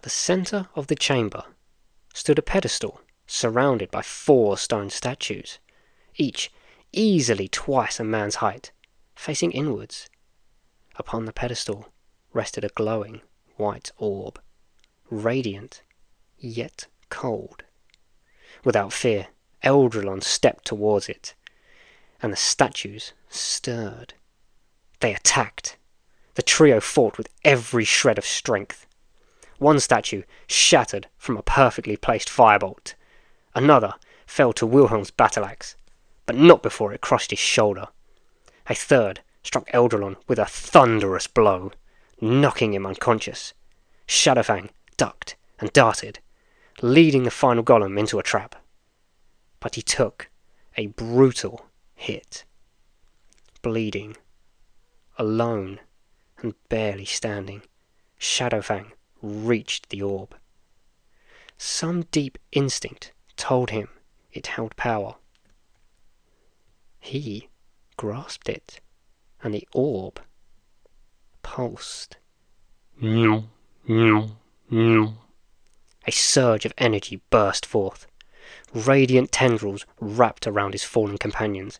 At the centre of the chamber stood a pedestal surrounded by 4 stone statues, each easily twice a man's height, facing inwards. Upon the pedestal rested a glowing white orb, radiant yet cold. Without fear, Eldrelon stepped towards it, and the statues stirred. They attacked. The trio fought with every shred of strength. One statue shattered from a perfectly placed firebolt. Another fell to Wilhelm's battle-axe, but not before it crushed his shoulder. A third struck Eldrelon with a thunderous blow, knocking him unconscious. Shadowfang ducked and darted, leading the final golem into a trap. But he took a brutal hit. Bleeding, alone, and barely standing, Shadowfang reached the orb. Some deep instinct told him it held power. He grasped it, and the orb pulsed. No, no, no. A surge of energy burst forth. Radiant tendrils wrapped around his fallen companions,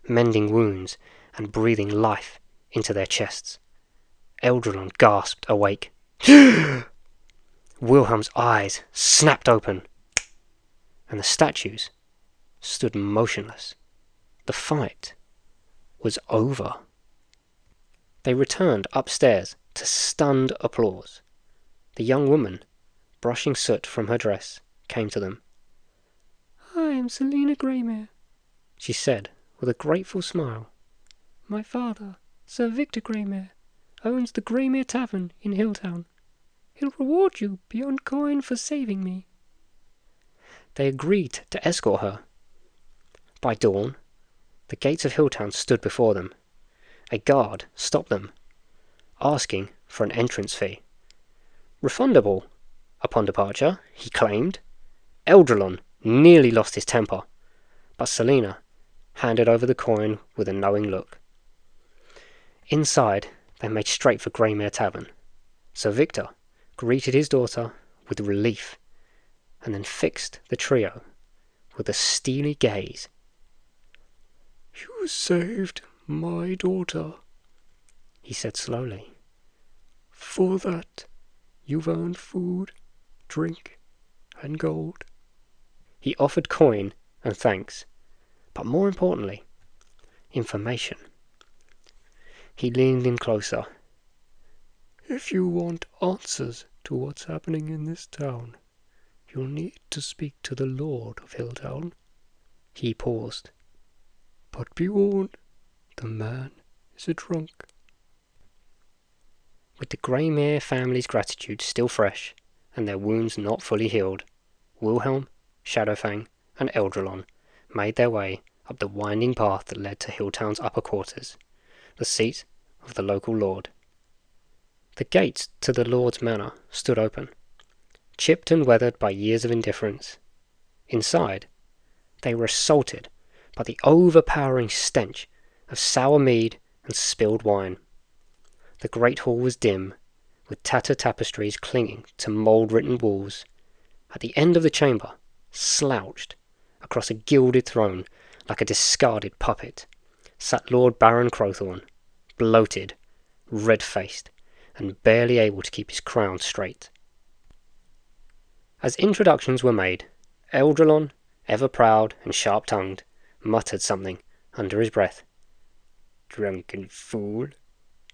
mending wounds and breathing life into their chests. Eldrelon gasped awake. Wilhelm's eyes snapped open, and the statues stood motionless. The fight was over. They returned upstairs to stunned applause. The young woman, brushing soot from her dress, came to them. "I am Selina Greymere," she said with a grateful smile. "My father, Sir Victor Greymere, owns the Greymere Tavern in Hilltown. He'll reward you beyond coin for saving me." They agreed to escort her. By dawn, the gates of Hilltown stood before them. A guard stopped them, asking for an entrance fee. Refundable upon departure, he claimed. Eldrelon nearly lost his temper, but Selina handed over the coin with a knowing look. Inside, they made straight for Greymere Tavern. Sir Victor greeted his daughter with relief, and then fixed the trio with a steely gaze. "You saved my daughter," he said slowly. "For that, you've earned food, drink, and gold." He offered coin and thanks, but more importantly, information. He leaned in closer. "If you want answers to what's happening in this town, you'll need to speak to the Lord of Hilltown." He paused. "But be warned, the man is a drunk." With the Greymere family's gratitude still fresh, and their wounds not fully healed, Wilhelm, Shadowfang, and Eldrelon made their way up the winding path that led to Hilltown's upper quarters, the seat of the local lord. The gates to the lord's manor stood open, chipped and weathered by years of indifference. Inside, they were assaulted by the overpowering stench of sour mead and spilled wine. The great hall was dim, with tattered tapestries clinging to mould-written walls. At the end of the chamber, slouched across a gilded throne like a discarded puppet, sat Lord Baron Crowthorne, bloated, red-faced, and barely able to keep his crown straight. As introductions were made, Eldrelon, ever proud and sharp-tongued, muttered something under his breath. "Drunken fool."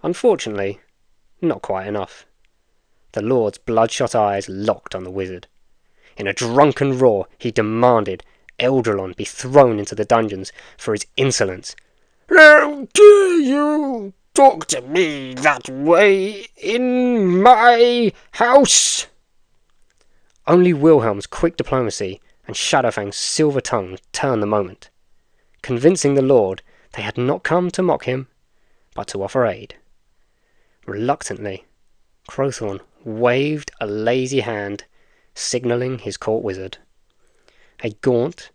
Unfortunately, not quite enough. The Lord's bloodshot eyes locked on the wizard. In a drunken roar, he demanded Eldrelon be thrown into the dungeons for his insolence. "How dare you talk to me that way in my house?" Only Wilhelm's quick diplomacy and Shadowfang's silver tongue turned the moment, convincing the Lord they had not come to mock him, but to offer aid. Reluctantly, Crowthorne waved a lazy hand, signalling his court wizard, a gaunt,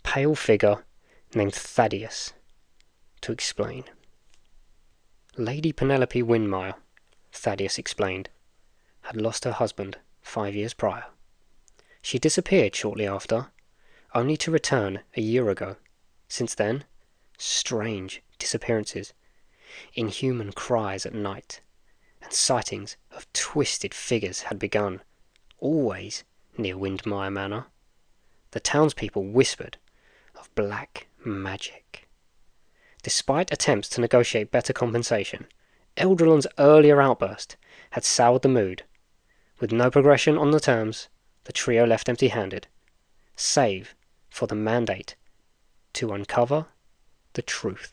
pale figure named Thaddeus, to explain. Lady Penelope Windmire, Thaddeus explained, had lost her husband 5 years prior. She disappeared shortly after, only to return a year ago. Since then, strange disappearances, inhuman cries at night, and sightings of twisted figures had begun, always near Windmire Manor. The townspeople whispered of black magic. Despite attempts to negotiate better compensation, Eldrelon's earlier outburst had soured the mood. With no progression on the terms, the trio left empty-handed, save for the mandate to uncover the truth.